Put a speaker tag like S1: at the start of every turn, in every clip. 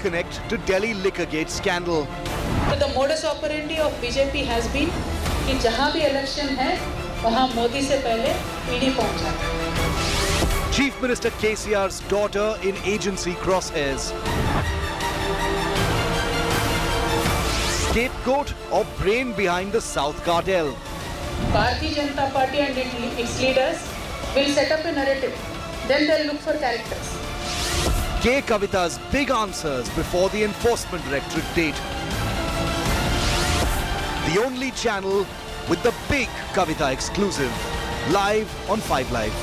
S1: connect to Delhi Liquorgate scandal.
S2: So the modus operandi of BJP has been कि जहाँ भी election है, वहाँ मोदी से पहले ईडी पहुँचा.
S1: Chief Minister KCR's daughter in agency crosshairs. Scapegoat or brain behind the South cartel?
S2: Bharatiya Janata Party and its leaders will set up a narrative. Then they'll look for characters.
S1: K Kavitha's big answers before the Enforcement Directorate date. The only channel with the big Kavitha exclusive. Live on 5 Live.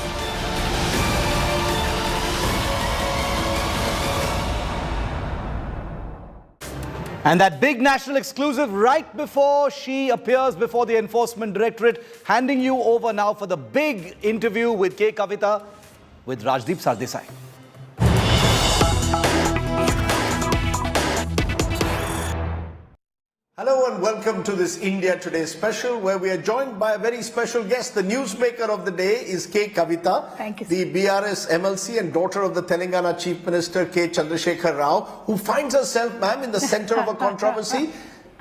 S1: And that big national exclusive right before she appears before the Enforcement Directorate, handing you over now for the big interview with K Kavitha with Rajdeep Sardesai.
S3: Hello and welcome to this India Today special where we are joined by a very special guest. The newsmaker of the day is K Kavitha.
S2: Thank you,
S3: the BRS MLC and daughter of the Telangana Chief Minister K Chandrasekhar Rao, who finds herself, ma'am, in the center of a controversy.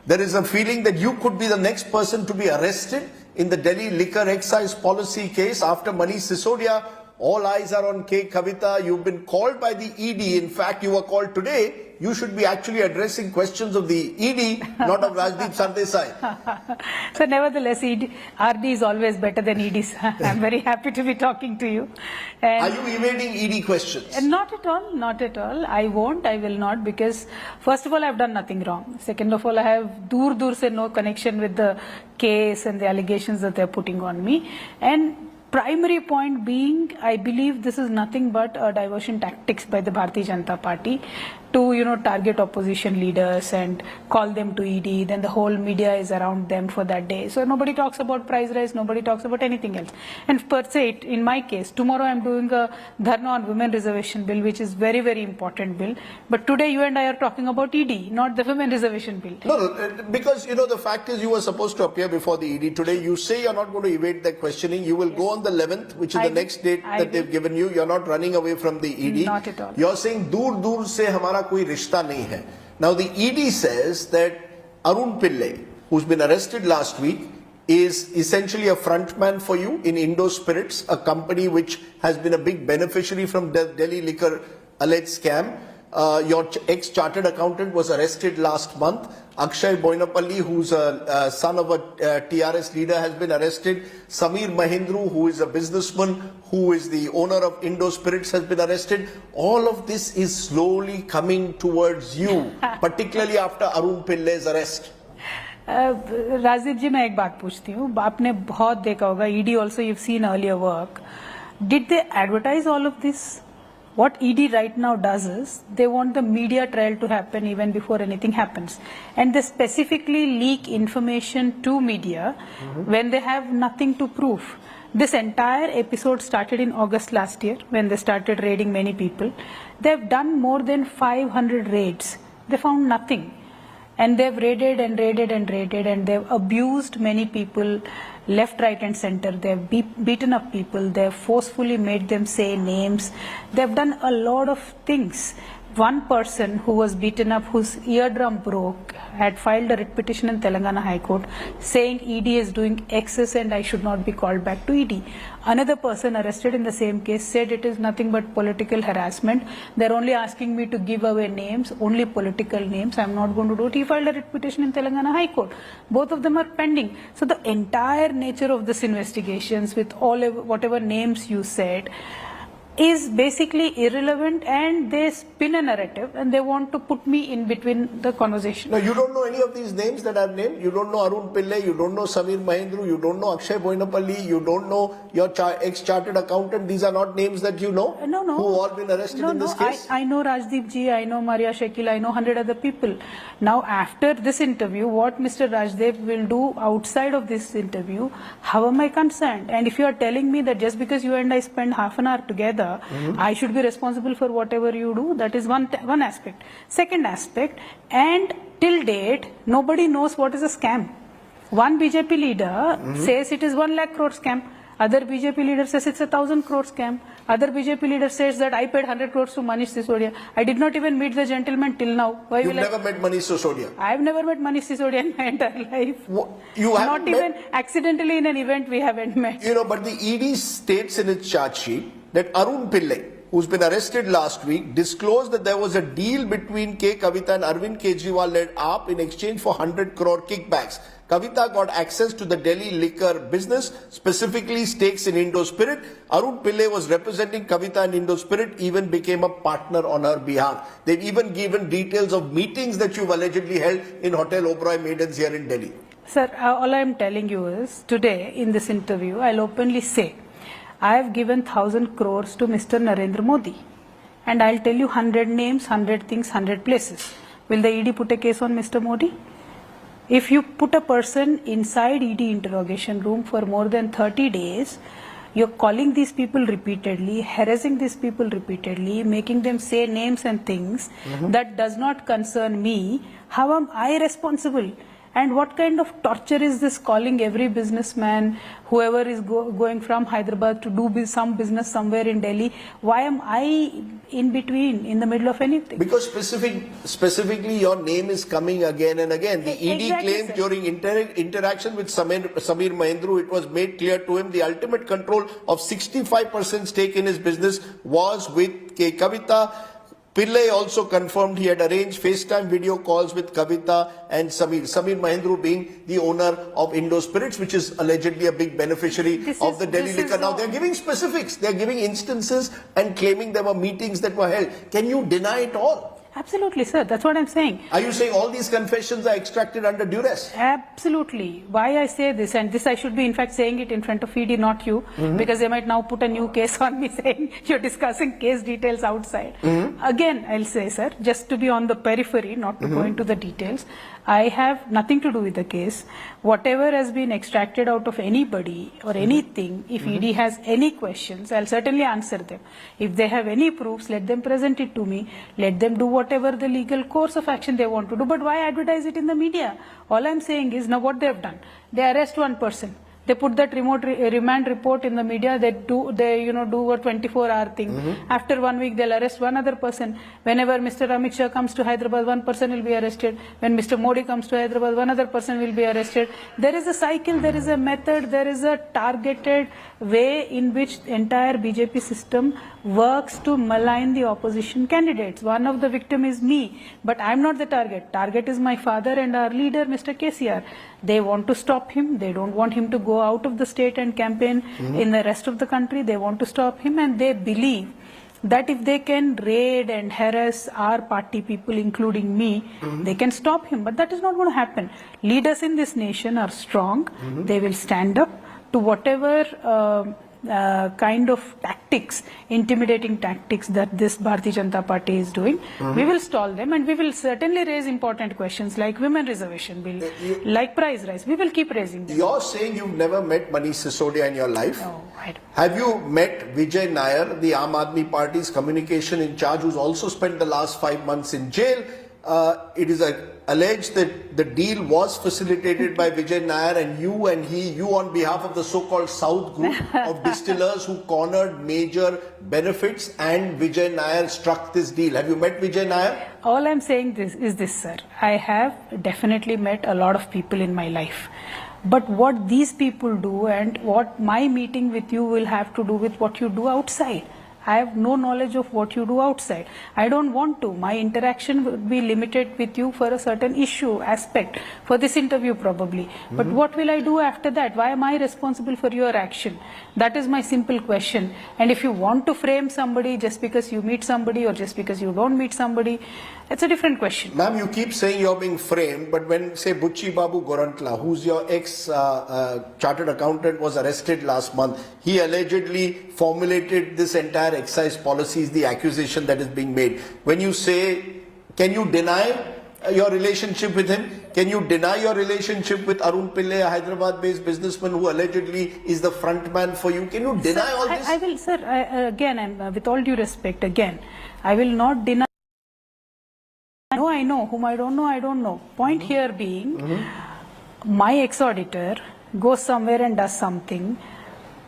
S3: There is a feeling that you could be the next person to be arrested in the Delhi liquor excise policy case after Manish Sisodias. All eyes are on K Kavitha. You've been called by the ED. In fact, you were called today. You should be actually addressing questions of the ED, not of Rajdeep Sardesai.
S2: So nevertheless, RD is always better than ED. I'm very happy to be talking to you. And
S3: are you evading ED questions?
S2: Not at all, not at all. I won't, I will not, because first of all, I've done nothing wrong. Second of all, I have dur se no connection with the case and the allegations that they're putting on me. And primary point being, I believe this is nothing but a diversion tactics by the Bharatiya Janata Party to, target opposition leaders and call them to ED. Then the whole media is around them for that day. So nobody talks about price rise, nobody talks about anything else. And per se, in my case, tomorrow I'm doing a dharna on women reservation bill, which is very, very important bill. But today you and I are talking about ED, not the women reservation bill.
S3: No, because, the fact is you were supposed to appear before the ED today. You say you're not going to evade that questioning. You will go on the 11th, which is the next date that they've given you. You're not running away from the ED.
S2: Not at all.
S3: You're saying, dur se hamara koi rishta nahi hai. Now, the ED says that Arun Pillai, who's been arrested last week, is essentially a frontman for you in Indo Spirits, a company which has been a big beneficiary from the Delhi liquor alleged scam. Your ex-chartered accountant was arrested last month. Akshay Boinapalli, who's a son of a TRS leader, has been arrested. Samir Mahindru, who is a businessman, who is the owner of Indo Spirits, has been arrested. All of this is slowly coming towards you, particularly after Arun Pillai's arrest.
S2: Rajdeep जी, मैं एक बात पूछती हूँ. आपने बहुत देखा होगा, ED also you've seen earlier work. Did they advertise all of this? What ED right now does is, they want the media trial to happen even before anything happens. And they specifically leak information to media when they have nothing to prove. This entire episode started in August last year when they started raiding many people. They've done more than 500 raids. They found nothing. And they've raided and raided and raided, and they've abused many people left, right and center. They've beaten up people. They've forcefully made them say names. They've done a lot of things. One person who was beaten up, whose eardrum broke, had filed a writ petition in Telangana High Court saying ED is doing excess and I should not be called back to ED. Another person arrested in the same case said it is nothing but political harassment. They're only asking me to give away names, only political names. I'm not going to do it. He filed a writ petition in Telangana High Court. Both of them are pending. So the entire nature of this investigations, with all whatever names you said, is basically irrelevant, and they spin a narrative and they want to put me in between the conversation.
S3: No, you don't know any of these names that I've named. You don't know Arun Pillai, you don't know Samir Mahindru, you don't know Akshay Boinapalli, you don't know your ex-chartered accountant. These are not names that you know?
S2: No.
S3: Who all been arrested in this case?
S2: I know Rajdeep ji, I know Maria Shekil, I know 100 other people. Now, after this interview, what Mr. Rajdeep will do outside of this interview, how am I concerned? And if you are telling me that just because you and I spend half an hour together, I should be responsible for whatever you do, that is one aspect. Second aspect, and till date, nobody knows what is a scam. One BJP leader says it is 1 lakh crore scam. Other BJP leader says it's 1,000 crore scam. Other BJP leader says that I paid 100 crores to Manish Sisodias. I did not even meet the gentleman till now. Why
S3: You've
S2: will
S3: never met Manish Sisodias.
S2: I've never met Manish Sisodias in my entire life.
S3: You haven't
S2: Not even accidentally in an event we haven't met.
S3: You know, but the ED states in its charge sheet that Arun Pillai, who's been arrested last week, disclosed that there was a deal between K Kavitha and Arvind Kejriwal-led AAP in exchange for 100 crore kickbacks. Kavitha got access to the Delhi liquor business, specifically stakes in Indo Spirit. Arun Pillai was representing Kavitha and Indo Spirit, even became a partner on her behalf. They've even given details of meetings that you've allegedly held in Hotel Oberoi Maidens here in Delhi.
S2: Sir, all I'm telling you is, today in this interview, I'll openly say, I have given 1,000 crores to Mr. Narendra Modi. And I'll tell you 100 names, 100 things, 100 places. Will the ED put a case on Mr. Modi? If you put a person inside ED interrogation room for more than 30 days, you're calling these people repeatedly, harassing these people repeatedly, making them say names and things that does not concern me. How am I responsible? And what kind of torture is this, calling every businessman, whoever is going from Hyderabad to do some business somewhere in Delhi? Why am I in between, in the middle of anything?
S3: Because specifically your name is coming again and again. The ED
S2: Exactly,
S3: claimed
S2: sir.
S3: during interaction with Samir Mahindru, it was made clear to him the ultimate control of 65% stake in his business was with K Kavitha. Pillai also confirmed he had arranged FaceTime video calls with Kavitha and Samir. Samir Mahindru being the owner of Indo Spirits, which is allegedly a big beneficiary of the Delhi liquor. Now they're giving specifics, they're giving instances and claiming there were meetings that were held. Can you deny it all?
S2: Absolutely, sir. That's what I'm saying.
S3: Are you saying all these confessions are extracted under duress?
S2: Absolutely. Why I say this, and this I should be in fact saying it in front of ED, not you, because they might now put a new case on me saying you're discussing case details outside. Again, I'll say, sir, just to be on the periphery, not to go into the details, I have nothing to do with the case. Whatever has been extracted out of anybody or anything, if ED has any questions, I'll certainly answer them. If they have any proofs, let them present it to me. Let them do whatever the legal course of action they want to do. But why advertise it in the media? All I'm saying is, now what they have done, they arrest one person. They put that remand report in the media. They do a 24-hour thing. After 1 week, they'll arrest one other person. Whenever Mr. Amit Shah comes to Hyderabad, one person will be arrested. When Mr. Modi comes to Hyderabad, one other person will be arrested. There is a cycle, there is a method, there is a targeted way in which the entire BJP system works to malign the opposition candidates. One of the victims is me, but I'm not the target. Target is my father and our leader, Mr. KCR. They want to stop him. They don't want him to go out of the state and campaign in the rest of the country. They want to stop him, and they believe that if they can raid and harass our party people, including me, they can stop him. But that is not going to happen. Leaders in this nation are strong. They will stand up to whatever kind of tactics, intimidating tactics that this Bharatiya Janata Party is doing. We will stall them, and we will certainly raise important questions like women reservation bill, like price rise. We will keep raising them.
S3: You're saying you've never met Manish Sisodia in your life.
S2: No, I don't.
S3: Have you met Vijay Nair, the Aam Aadmi Party's communication in charge, who's also spent the last 5 months in jail? It is alleged that the deal was facilitated by Vijay Nair and you on behalf of the so-called South group of distillers who cornered major benefits, and Vijay Nair struck this deal. Have you met Vijay Nair?
S2: All I'm saying is this, sir. I have definitely met a lot of people in my life. But what these people do and what my meeting with you will have to do with what you do outside. I have no knowledge of what you do outside. I don't want to. My interaction would be limited with you for a certain issue, aspect, for this interview probably. But what will I do after that? Why am I responsible for your action? That is my simple question. And if you want to frame somebody just because you meet somebody or just because you don't meet somebody, it's a different question.
S3: Ma'am, you keep saying you're being framed, but when, say, Bucci Babu Gorantla, who's your ex-chartered accountant, was arrested last month, he allegedly formulated this entire excise policy, is the accusation that is being made. When you say, can you deny your relationship with him? Can you deny your relationship with Arun Pillai, a Hyderabad-based businessman who allegedly is the front man for you? Can you deny
S2: Sir,
S3: all this?
S2: I will, sir, again, with all due respect, again, I will not deny. I know. Whom I don't know, I don't know. Point here being, my ex-auditor goes somewhere and does something.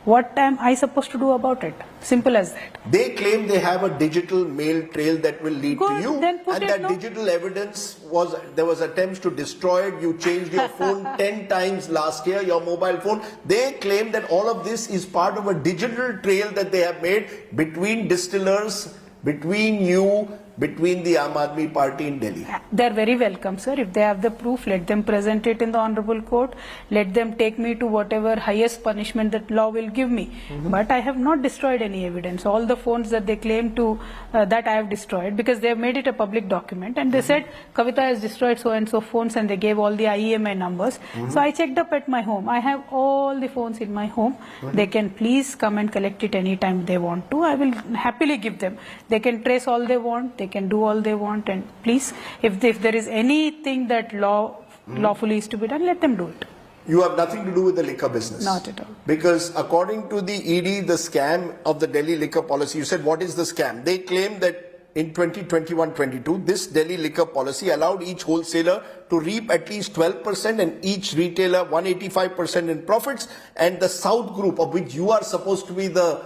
S2: What am I supposed to do about it? Simple as that.
S3: They claim they have a digital mail trail that will lead to
S2: Good,
S3: you,
S2: then put
S3: and
S2: it,
S3: that
S2: no?
S3: digital evidence was there was attempts to destroy it. You changed your phone 10 times last year, your mobile phone. They claim that all of this is part of a digital trail that they have made between distillers, between you, between the Aam Aadmi Party in Delhi.
S2: They're very welcome, sir. If they have the proof, let them present it in the Honorable Court. Let them take me to whatever highest punishment that law will give me. But I have not destroyed any evidence. All the phones that they claim to, that I have destroyed, because they have made it a public document. And they said, Kavitha has destroyed so-and-so phones, and they gave all the IEMI numbers. So I checked up at my home. I have all the phones in my home. They can please come and collect it anytime they want to. I will happily give them. They can trace all they want. They can do all they want, and please, if there is anything that lawfully is to be done, let them do it.
S3: You have nothing to do with the liquor business.
S2: Not at all.
S3: Because according to the ED, the scam of the Delhi liquor policy, you said, what is the scam? They claim that in 2021-22, this Delhi liquor policy allowed each wholesaler to reap at least 12% and each retailer 185% in profits, and the South Group, of which you are supposed to be the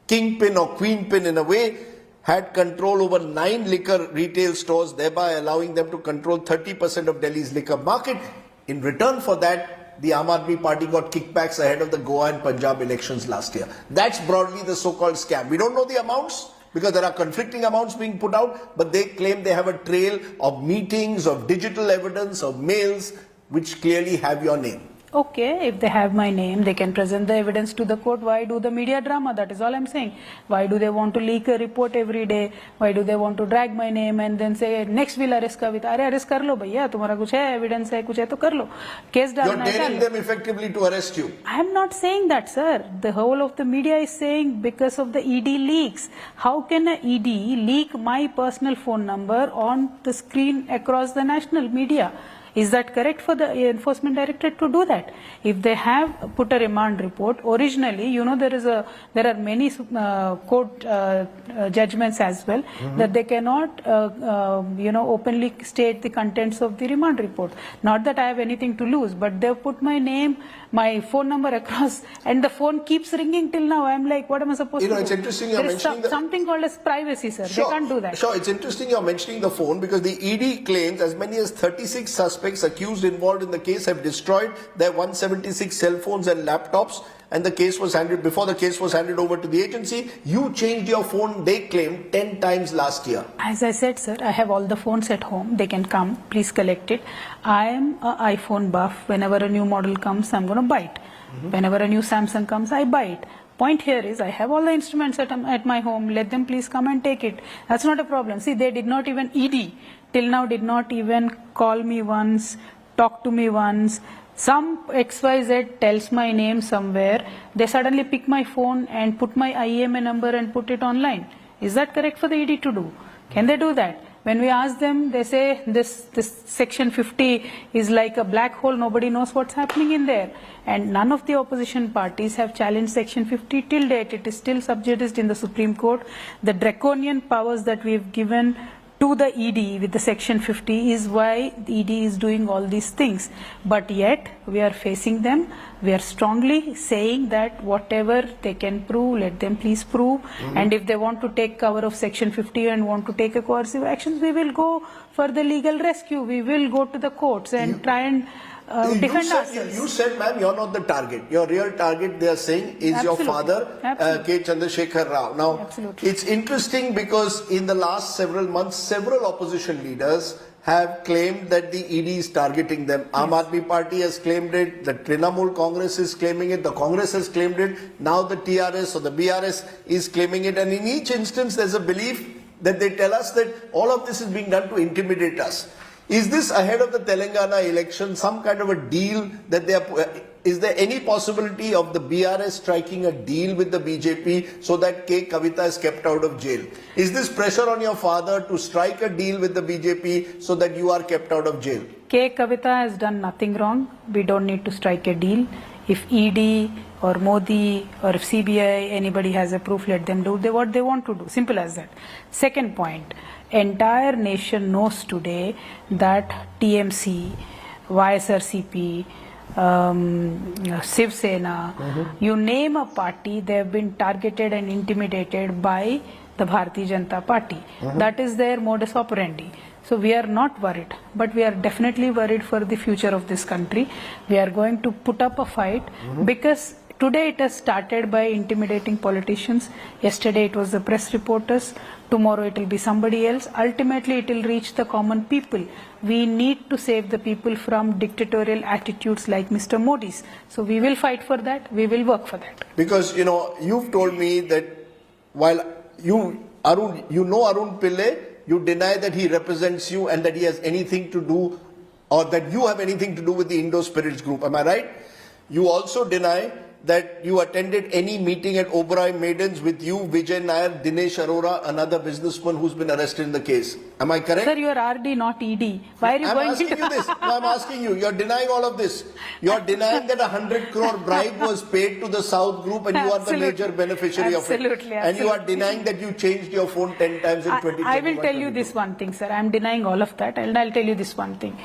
S3: kingpin or queenpin in a way, had control over 9 liquor retail stores, thereby allowing them to control 30% of Delhi's liquor market. In return for that, the Aam Aadmi Party got kickbacks ahead of the Goa and Punjab elections last year. That's broadly the so-called scam. We don't know the amounts because there are conflicting amounts being put out, but they claim they have a trail of meetings, of digital evidence, of mails, which clearly have your name.
S2: Okay, if they have my name, they can present the evidence to the court. Why do the media drama? That is all I'm saying. Why do they want to leak a report every day? Why do they want to drag my name and then say, next we'll arrest Kavitha? Arre, arrest kar lo bhaiya, tumhara kuch hai, evidence hai, kuch hai to kar lo. Case
S3: You're
S2: dalna hai,
S3: daring
S2: dal
S3: them effectively to arrest you.
S2: I'm not saying that, sir. The whole of the media is saying because of the ED leaks. How can a ED leak my personal phone number on the screen across the national media? Is that correct for the Enforcement Directorate to do that? If they have put a remand report, originally, you know, there are many court judgments as well that they cannot, openly state the contents of the remand report. Not that I have anything to lose, but they've put my name, my phone number across, and the phone keeps ringing till now. I'm like, what am I supposed to do?
S3: It's interesting you're mentioning
S2: something called as privacy, sir.
S3: Sure,
S2: they can't do that.
S3: Sure, it's interesting you're mentioning the phone because the ED claims as many as 36 suspects accused involved in the case have destroyed their 176 cell phones and laptops, and the case was handed before the case was handed over to the agency. You changed your phone, they claim, 10 times last year.
S2: As I said, sir, I have all the phones at home. They can come, please collect it. I am an iPhone buff. Whenever a new model comes, I'm going to buy it. Whenever a new Samsung comes, I buy it. Point here is, I have all the instruments at my home. Let them please come and take it. That's not a problem. See, they did not even, ED till now did not even call me once, talk to me once. Some XYZ tells my name somewhere. They suddenly pick my phone and put my IEMI number and put it online. Is that correct for the ED to do? Can they do that? When we ask them, they say this section 50 is like a black hole. Nobody knows what's happening in there. And none of the opposition parties have challenged section 50 till date. It is still sub judice in the Supreme Court. The draconian powers that we've given to the ED with the section 50 is why the ED is doing all these things. But yet we are facing them. We are strongly saying that whatever they can prove, let them please prove. And if they want to take cover of section 50 and want to take a coercive actions, we will go for the legal rescue. We will go to the courts and try and defend ourselves.
S3: You said, ma'am, you're not the target. Your real target, they are saying, is
S2: Absolutely.
S3: your father, K Chandrasekhar Rao. Now,
S2: Absolutely.
S3: it's interesting because in the last several months, several opposition leaders have claimed that the ED is targeting them. Aam Aadmi Party has claimed it, the Trinamool Congress is claiming it, the Congress has claimed it, now the TRS or the BRS is claiming it, and in each instance there's a belief that they tell us that all of this is being done to intimidate us. Is this ahead of the Telangana election some kind of a deal that they are? Is there any possibility of the BRS striking a deal with the BJP so that K Kavitha is kept out of jail? Is this pressure on your father to strike a deal with the BJP so that you are kept out of jail?
S2: K Kavitha has done nothing wrong. We don't need to strike a deal. If ED or Modi or if CBI, anybody has a proof, let them do what they want to do. Simple as that. Second point, entire nation knows today that TMC, YSRCP, Shiv Sena, you name a party, they have been targeted and intimidated by the Bharatiya Janata Party. That is their modus operandi. So we are not worried, but we are definitely worried for the future of this country. We are going to put up a fight because today it has started by intimidating politicians. Yesterday it was the press reporters. Tomorrow it will be somebody else. Ultimately it will reach the common people. We need to save the people from dictatorial attitudes like Mr. Modi's. So we will fight for that. We will work for that.
S3: Because, you know, you've told me that while you know Arun Pillai, you deny that he represents you and that he has anything to do or that you have anything to do with the Indo Spirits group. Am I right? You also deny that you attended any meeting at Oberoi Maidens with you, Vijay, Nair, Dinesh Arora, another businessman who's been arrested in the case. Am I correct?
S2: Sir, you are RD, not ED. Why are you
S3: I'm
S2: going
S3: asking
S2: to...
S3: you this. No, I'm asking you. You're denying all of this. You're denying that 100 crore bribe was paid to the South Group and you are the major beneficiary of it.
S2: Absolutely.
S3: And you are denying that you changed your phone 10 times in 2021.
S2: I will tell you this one thing, sir. I'm denying all of that, and I'll tell you this one thing.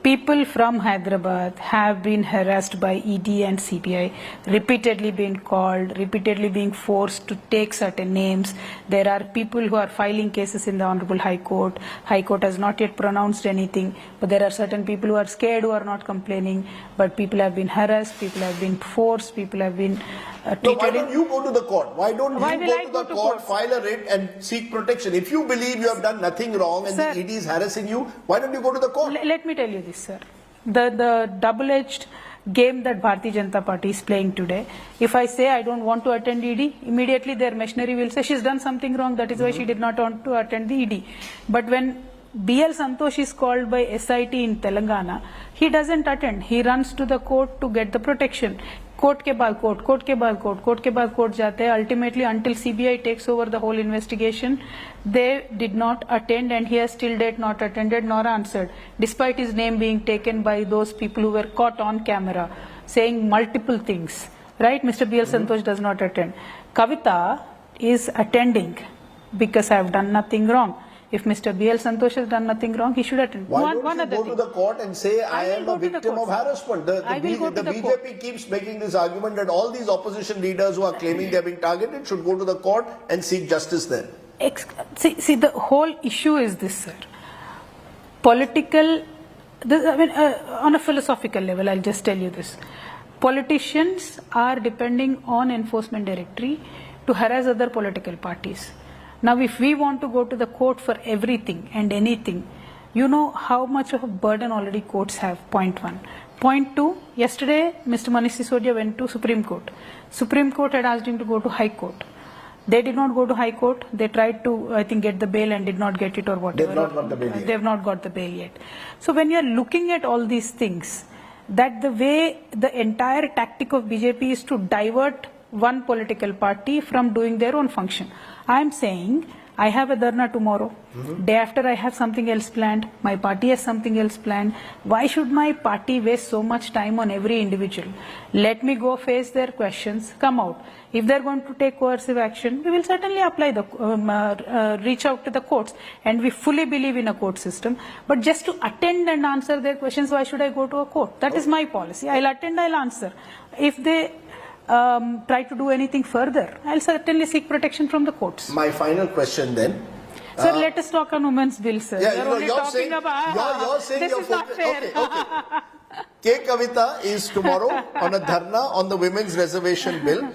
S2: People from Hyderabad have been harassed by ED and CBI, repeatedly been called, repeatedly being forced to take certain names. There are people who are filing cases in the Honorable High Court. High Court has not yet pronounced anything, but there are certain people who are scared who are not complaining. But people have been harassed, people have been forced, people have been treated.
S3: No, why don't you go to the court? Why don't
S2: Why
S3: you
S2: will
S3: go
S2: I
S3: to
S2: go
S3: the
S2: to
S3: court,
S2: court?
S3: file a writ and seek protection? If you believe you have done nothing wrong and
S2: Sir,
S3: the ED is harassing you, why don't you go to the court?
S2: Let me tell you this, sir. The double-edged game that Bharatiya Janata Party is playing today, if I say I don't want to attend ED, immediately their machinery will say she's done something wrong, that is why she did not want to attend the ED. But when BL Santosh is called by SIT in Telangana, he doesn't attend. He runs to the court to get the protection. Court के बाद court, court के बाद court, court के बाद court जाते हैं. Ultimately, until CBI takes over the whole investigation, they did not attend, and he has till date not attended nor answered, despite his name being taken by those people who were caught on camera saying multiple things. Right? Mr. B.L. Santosh does not attend. Kavitha is attending because I have done nothing wrong. If Mr. B.L. Santosh has done nothing wrong, he should attend.
S3: Why don't you go to the court and say, I am a victim of harassment? The BJP keeps making this argument that all these opposition leaders who are claiming they are being targeted should go to the court and seek justice there.
S2: See, the whole issue is this, sir. Political, on a philosophical level, I'll just tell you this. Politicians are depending on enforcement directory to harass other political parties. Now, if we want to go to the court for everything and anything, you know how much of a burden already courts have, point one. Point two, yesterday, Mr. Manish Sisodias went to Supreme Court. Supreme Court had asked him to go to High Court. They did not go to High Court. They tried to, I think, get the bail and did not get it or whatever.
S3: They have not got the bail yet.
S2: They have not got the bail yet. So when you are looking at all these things, that the way the entire tactic of BJP is to divert one political party from doing their own function. I am saying I have a dharna tomorrow. Day after I have something else planned. My party has something else planned. Why should my party waste so much time on every individual? Let me go face their questions, come out. If they're going to take coercive action, we will certainly apply the reach out to the courts, and we fully believe in a court system. But just to attend and answer their questions, why should I go to a court? That is my policy. I'll attend, I'll answer. If they try to do anything further, I'll certainly seek protection from the courts.
S3: My final question then.
S2: Sir, let us talk on women's bill, sir.
S3: Yeah,
S2: you're saying
S3: this
S2: is not fair.
S3: Okay. K Kavitha is tomorrow on a dharna on the women's reservation bill.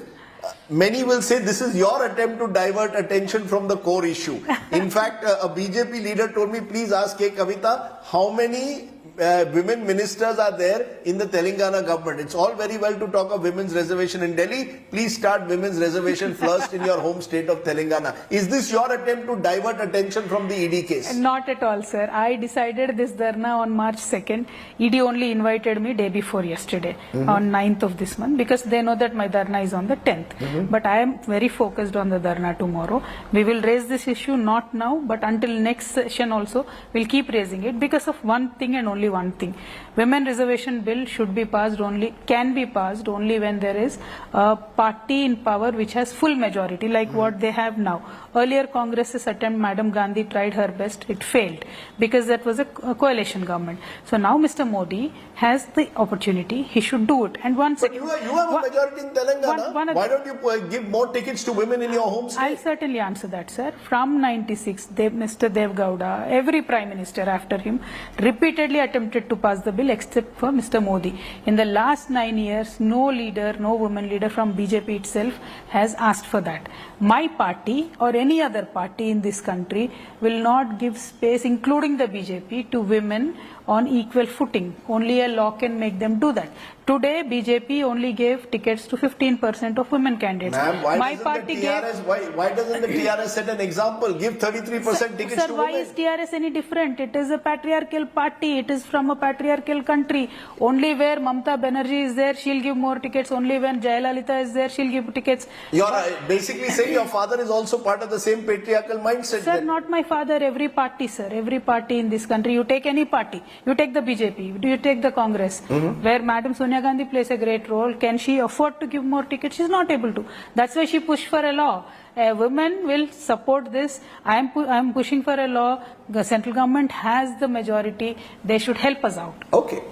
S3: Many will say this is your attempt to divert attention from the core issue. In fact, a BJP leader told me, please ask K Kavitha, how many women ministers are there in the Telangana government? It's all very well to talk of women's reservation in Delhi. Please start women's reservation first in your home state of Telangana. Is this your attempt to divert attention from the ED case?
S2: Not at all, sir. I decided this dharna on March 2nd. ED only invited me day before yesterday, on 9th of this month, because they know that my dharna is on the 10th. But I am very focused on the dharna tomorrow. We will raise this issue not now, but until next session also, we'll keep raising it because of one thing and only only one thing. Women reservation bill should be passed only, can be passed only when there is a party in power which has full majority, like what they have now. Earlier Congress's attempt, Madam Gandhi tried her best, it failed because that was a coalition government. So now Mr. Modi has the opportunity, he should do it. And one
S3: But
S2: second.
S3: you have a majority in Telangana. Why don't you give more tickets to women in your home state?
S2: I'll certainly answer that, sir. From 96, Mr. Dev Gowda, every prime minister after him repeatedly attempted to pass the bill except for Mr. Modi. In the last 9 years, no leader, no woman leader from BJP itself has asked for that. My party or any other party in this country will not give space, including the BJP, to women on equal footing. Only a law can make them do that. Today, BJP only gave tickets to 15% of women candidates.
S3: Ma'am, why doesn't the TRS set an example? Give 33% tickets to women.
S2: Why is TRS any different? It is a patriarchal party. It is from a patriarchal country. Only where Mamata Banerjee is there, she'll give more tickets. Only when Jayalalitha is there, she'll give tickets.
S3: You're basically saying your father is also part of the same patriarchal mindset.
S2: Sir, not my father. Every party, sir. Every party in this country. You take any party. You take the BJP. Do you take the Congress? Where Madam Sonia Gandhi plays a great role. Can she afford to give more tickets? She's not able to. That's why she pushed for a law. Women will support this. I am pushing for a law. The central government has the majority. They should help us out.
S3: Okay.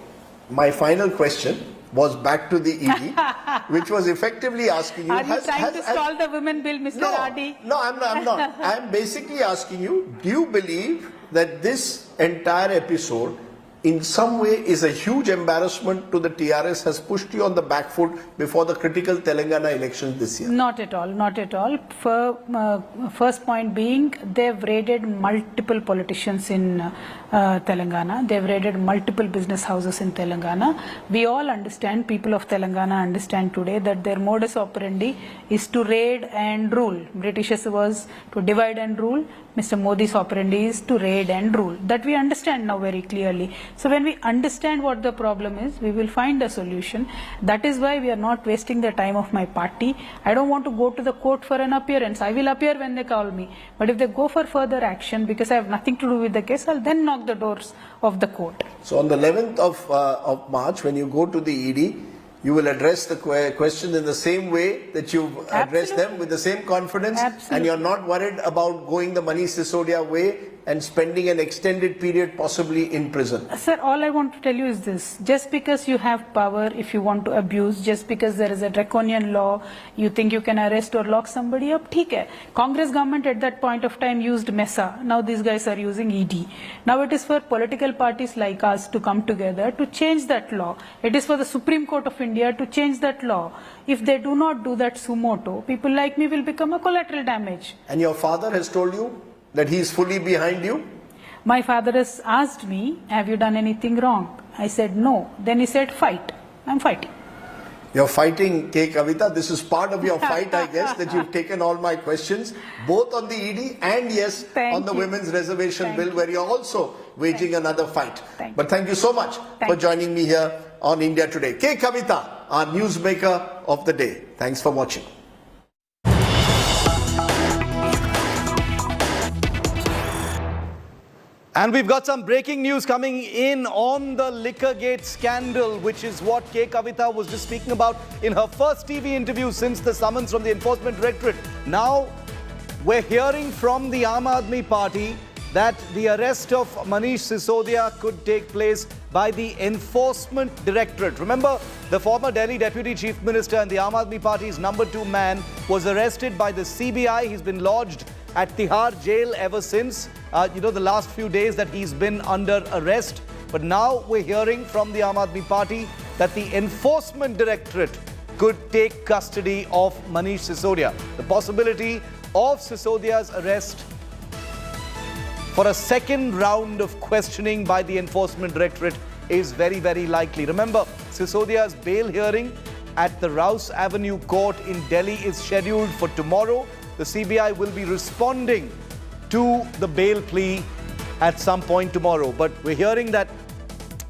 S3: My final question was back to the ED, which was effectively asking you...
S2: Are you trying to stall the women bill, Mr. Radi?
S3: No, I'm not. I'm basically asking you, do you believe that this entire episode in some way is a huge embarrassment to the TRS, has pushed you on the back foot before the critical Telangana elections this year?
S2: Not at all, not at all. First point being, they've raided multiple politicians in Telangana. They've raided multiple business houses in Telangana. We all understand, people of Telangana understand today that their modus operandi is to raid and rule. Britishers was to divide and rule. Mr. Modi's operandi is to raid and rule. That we understand now very clearly. So when we understand what the problem is, we will find a solution. That is why we are not wasting the time of my party. I don't want to go to the court for an appearance. I will appear when they call me. But if they go for further action, because I have nothing to do with the case, I'll then knock the doors of the court.
S3: So on the 11th of March, when you go to the ED, you will address the question in the same way that you've addressed them, with the same confidence.
S2: Absolutely.
S3: And you're not worried about going the Manish Sisodia way and spending an extended period possibly in prison.
S2: Sir, all I want to tell you is this. Just because you have power, if you want to abuse, just because there is a draconian law, you think you can arrest or lock somebody up, theek hai. Congress government at that point of time used MESA. Now these guys are using ED. Now it is for political parties like us to come together to change that law. It is for the Supreme Court of India to change that law. If they do not do that sumo moto, people like me will become a collateral damage.
S3: And your father has told you that he is fully behind you?
S2: My father has asked me, have you done anything wrong? I said no. Then he said, fight. I'm fighting.
S3: You're fighting, K Kavitha. This is part of your fight, I guess, that you've taken all my questions, both on the ED and yes, on the women's reservation bill, where you're also waging another fight. But thank you so much for joining me here on India Today. K Kavitha, our newsmaker of the day. Thanks for watching.
S1: And we've got some breaking news coming in on the Liquorgate scandal, which is what K Kavitha was just speaking about in her first TV interview since the summons from the Enforcement Directorate. Now, we're hearing from the Aam Aadmi Party that the arrest of Manish Sisodia could take place by the Enforcement Directorate. Remember, the former Delhi Deputy Chief Minister and the Aam Aadmi Party's number 2 man was arrested by the CBI. He's been lodged at Tihar jail ever since, the last few days that he's been under arrest. But now we're hearing from the Aam Aadmi Party that the Enforcement Directorate could take custody of Manish Sisodia. The possibility of Sisodia's arrest for a second round of questioning by the Enforcement Directorate is very, very likely. Remember, Sisodia's bail hearing at the Rouse Avenue Court in Delhi is scheduled for tomorrow. The CBI will be responding to the bail plea at some point tomorrow. But we're hearing that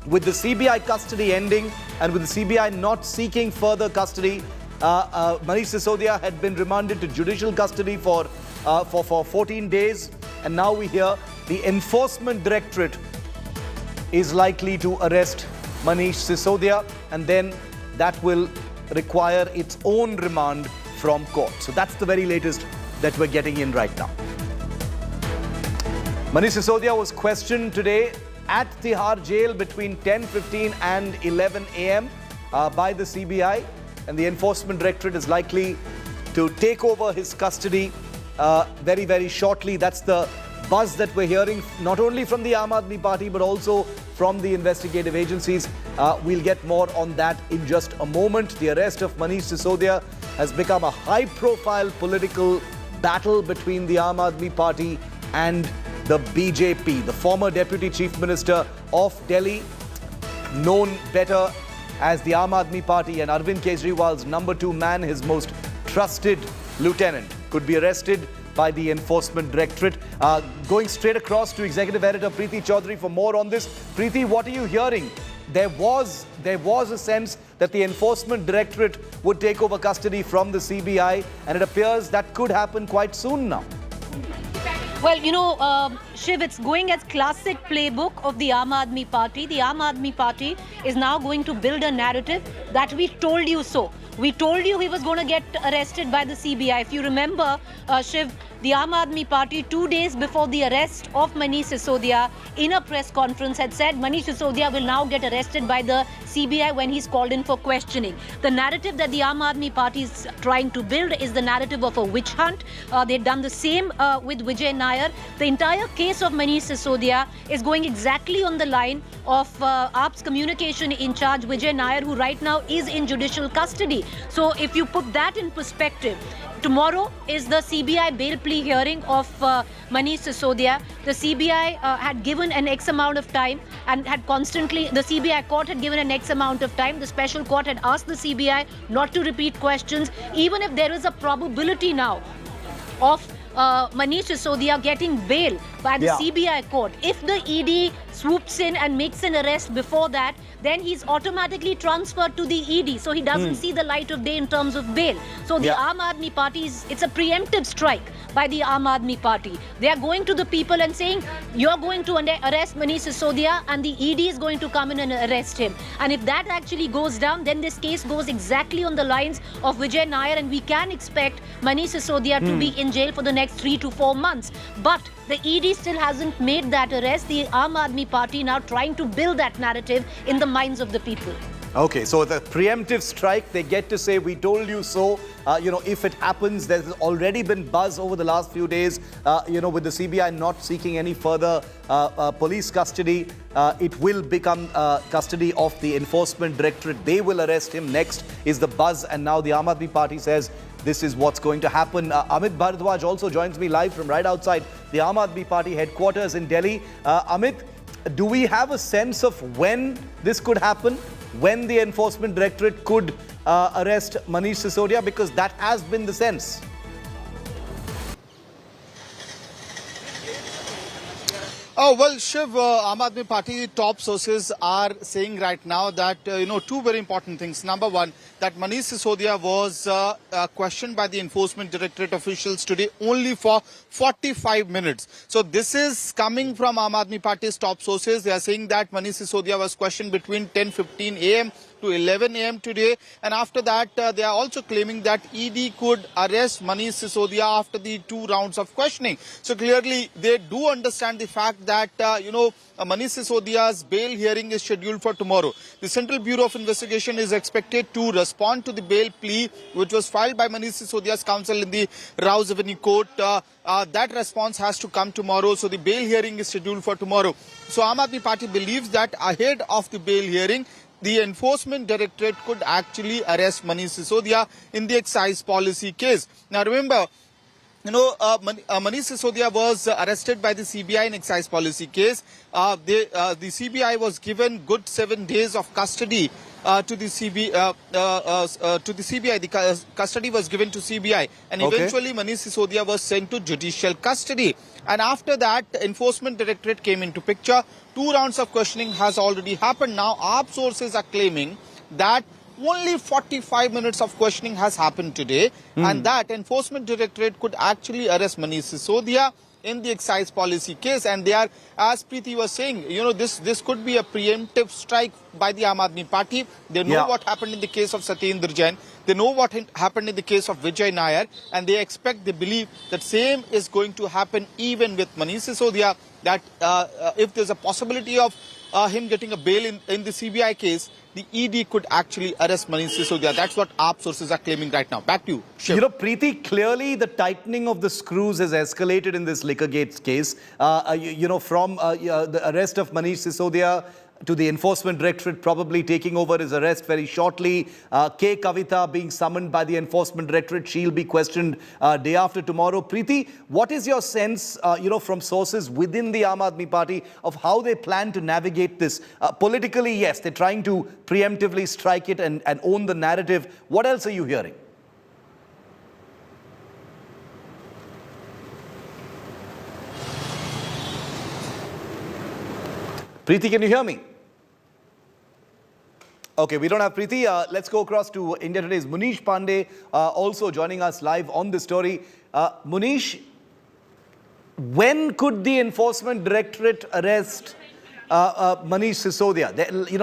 S1: with the CBI custody ending and with the CBI not seeking further custody, Manish Sisodia had been remanded to judicial custody for 14 days. And now we hear the Enforcement Directorate is likely to arrest Manish Sisodia, and then that will require its own remand from court. So that's the very latest that we're getting in right now. Manish Sisodia was questioned today at Tihar jail between 10:15 and 11 a.m. By the CBI, and the Enforcement Directorate is likely to take over his custody very, very shortly. That's the buzz that we're hearing, not only from the Aam Aadmi Party, but also from the investigative agencies. We'll get more on that in just a moment. The arrest of Manish Sisodia has become a high-profile political battle between the Aam Aadmi Party and the BJP. The former Deputy Chief Minister of Delhi, known better as the Aam Aadmi Party and Arvind Kejriwal's number 2 man, his most trusted lieutenant, could be arrested by the Enforcement Directorate. Going straight across to Executive Editor Preeti Chaudhary for more on this. Preeti, what are you hearing? There was a sense that the Enforcement Directorate would take over custody from the CBI, and it appears that could happen quite soon now.
S4: Well, you know, Shiv, it's going as classic playbook of the Aam Aadmi Party. The Aam Aadmi Party is now going to build a narrative that we told you so. We told you he was going to get arrested by the CBI. If you remember, Shiv, the Aam Aadmi Party 2 days before the arrest of Manish Sisodia in a press conference had said Manish Sisodia will now get arrested by the CBI when he's called in for questioning. The narrative that the Aam Aadmi Party is trying to build is the narrative of a witch hunt. They've done the same with Vijay Nair. The entire case of Manish Sisodia is going exactly on the line of AAP's communication in charge, Vijay Nair, who right now is in judicial custody. So if you put that in perspective, tomorrow is the CBI bail plea hearing of Manish Sisodia. The CBI had given an X amount of time and had constantly, the CBI court had given an X amount of time. The special court had asked the CBI not to repeat questions, even if there is a probability now of Manish Sisodia getting bail by the CBI court. If the ED swoops in and makes an arrest before that, then he's automatically transferred to the ED. So he doesn't see the light of day in terms of bail. So the Aam Aadmi Party, it's a preemptive strike by the Aam Aadmi Party. They are going to the people and saying, you're going to arrest Manish Sisodia, and the ED is going to come in and arrest him. And if that actually goes down, then this case goes exactly on the lines of Vijay Nair, and we can expect Manish Sisodia to be in jail for the next 3 to 4 months. But the ED still hasn't made that arrest. The Aam Aadmi Party now trying to build that narrative in the minds of the people.
S1: Okay, so the preemptive strike, they get to say, we told you so. If it happens, there's already been buzz over the last few days, with the CBI not seeking any further police custody. It will become custody of the Enforcement Directorate. They will arrest him next, is the buzz. And now the Aam Aadmi Party says this is what's going to happen. Amit Bharadwaj also joins me live from right outside the Aam Aadmi Party headquarters in Delhi. Amit, do we have a sense of when this could happen? When the Enforcement Directorate could arrest Manish Sisodia? Because that has been the sense.
S5: Oh, well, Shiv, Aam Aadmi Party top sources are saying right now that, two very important things. Number one, that Manish Sisodia was questioned by the Enforcement Directorate officials today only for 45 minutes. So this is coming from Aam Aadmi Party's top sources. They are saying that Manish Sisodia was questioned between 10:15 a.m. to 11 a.m. today. And after that, they are also claiming that ED could arrest Manish Sisodia after the 2 rounds of questioning. So clearly, they do understand the fact that, Manish Sisodia's bail hearing is scheduled for tomorrow. The Central Bureau of Investigation is expected to respond to the bail plea, which was filed by Manish Sisodia's counsel in the Rouse Avenue Court. That response has to come tomorrow. So the bail hearing is scheduled for tomorrow. So Aam Aadmi Party believes that ahead of the bail hearing, the Enforcement Directorate could actually arrest Manish Sisodia in the excise policy case. Now remember, Manish Sisodia was arrested by the CBI in excise policy case. The CBI was given good 7 days of custody to the CBI. The custody was given to CBI, and eventually Manish Sisodia was sent to judicial custody. And after that, Enforcement Directorate came into picture. 2 rounds of questioning has already happened. Now, our sources are claiming that only 45 minutes of questioning has happened today, and that Enforcement Directorate could actually arrest Manish Sisodia in the excise policy case, and they are, as Preeti was saying, this could be a preemptive strike by the Aam Aadmi Party. They know what happened in the case of Satyendra Jain. They know what happened in the case of Vijay Nair, and they believe that same is going to happen even with Manish Sisodia, that if there's a possibility of him getting a bail in the CBI case, the ED could actually arrest Manish Sisodia. That's what AAP sources are claiming right now. Back to you, Shiv.
S1: Preeti, clearly the tightening of the screws has escalated in this Liquorgate case. From the arrest of Manish Sisodia to the Enforcement Directorate probably taking over his arrest very shortly. K Kavitha being summoned by the Enforcement Directorate. She'll be questioned day after tomorrow. Preeti, what is your sense, from sources within the Aam Aadmi Party of how they plan to navigate this? Politically, yes, they're trying to preemptively strike it and own the narrative. What else are you hearing? Preeti, can you hear me? Okay, we don't have Preeti. Let's go across to India Today's Manish Pandey, also joining us live on the story. Manish, when could the Enforcement Directorate arrest Manish Sisodia?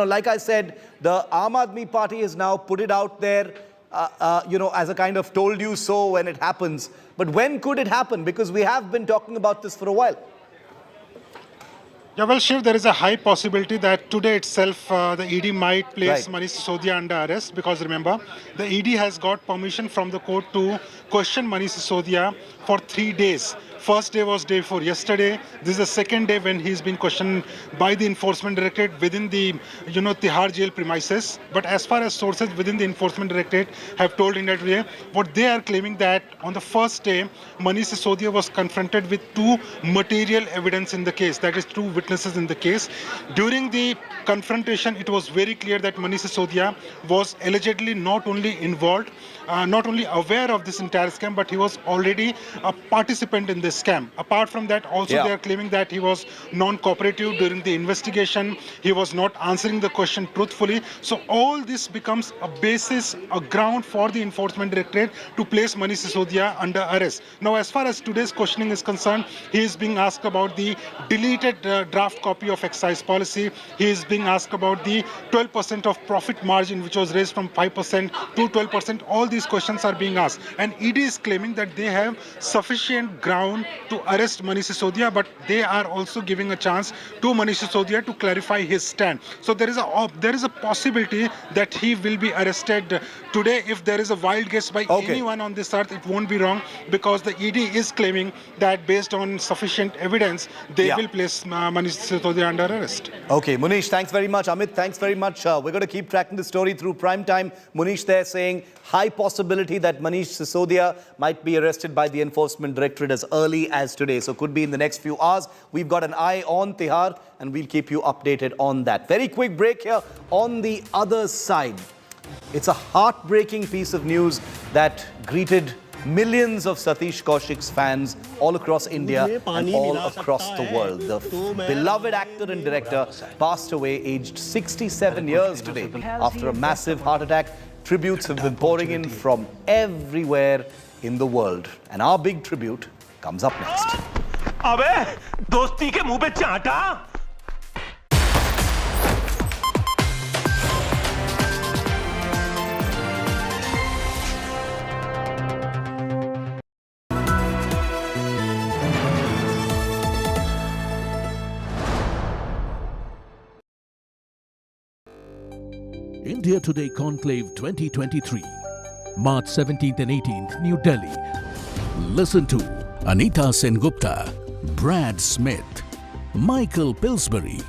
S1: Like I said, the Aam Aadmi Party has now put it out there, as a kind of told you so when it happens. But when could it happen? Because we have been talking about this for a while.
S6: Yeah, well, Shiv, there is a high possibility that today itself the ED might place Manish Sisodia under arrest, because remember, the ED has got permission from the court to question Manish Sisodia for 3 days. First day was day before yesterday. This is the second day when he's been questioned by the Enforcement Directorate within the, Tihar jail premises. But as far as sources within the Enforcement Directorate have told India Today, what they are claiming that on the first day, Manish Sisodia was confronted with 2 material evidence in the case, that is 2 witnesses in the case. During the confrontation, it was very clear that Manish Sisodia was allegedly not only involved, not only aware of this entire scam, but he was already a participant in this scam. Apart from that, also they are claiming that he was non-cooperative during the investigation. He was not answering the question truthfully. So all this becomes a basis, a ground for the Enforcement Directorate to place Manish Sisodia under arrest. Now, as far as today's questioning is concerned, he is being asked about the deleted draft copy of excise policy. He is being asked about the 12% of profit margin, which was raised from 5% to 12%. All these questions are being asked. And ED is claiming that they have sufficient ground to arrest Manish Sisodia, but they are also giving a chance to Manish Sisodia to clarify his stand. So there is a possibility that he will be arrested today. If there is a wild guess by anyone on this earth, it won't be wrong, because the ED is claiming that based on sufficient evidence, they will place Manish Sisodia under arrest.
S1: Okay, Manish, thanks very much. Amit, thanks very much. We're going to keep tracking the story through prime time. Manish there saying high possibility that Manish Sisodia might be arrested by the Enforcement Directorate as early as today. So could be in the next few hours. We've got an eye on Tihar and we'll keep you updated on that. Very quick break here on the other side. It's a heartbreaking piece of news that greeted millions of Satish Kaushik's fans all across India and all across the world. The beloved actor and director passed away aged 67 years today after a massive heart attack. Tributes have been pouring in from everywhere in the world. And our big tribute comes up next.
S7: अबे दोस्ती के मुंह पे चांटा
S8: India Today Conclave 2023, March 17th and 18th, New Delhi. Listen to Anita Sengupta, Brad Smith, Michael Pillsbury,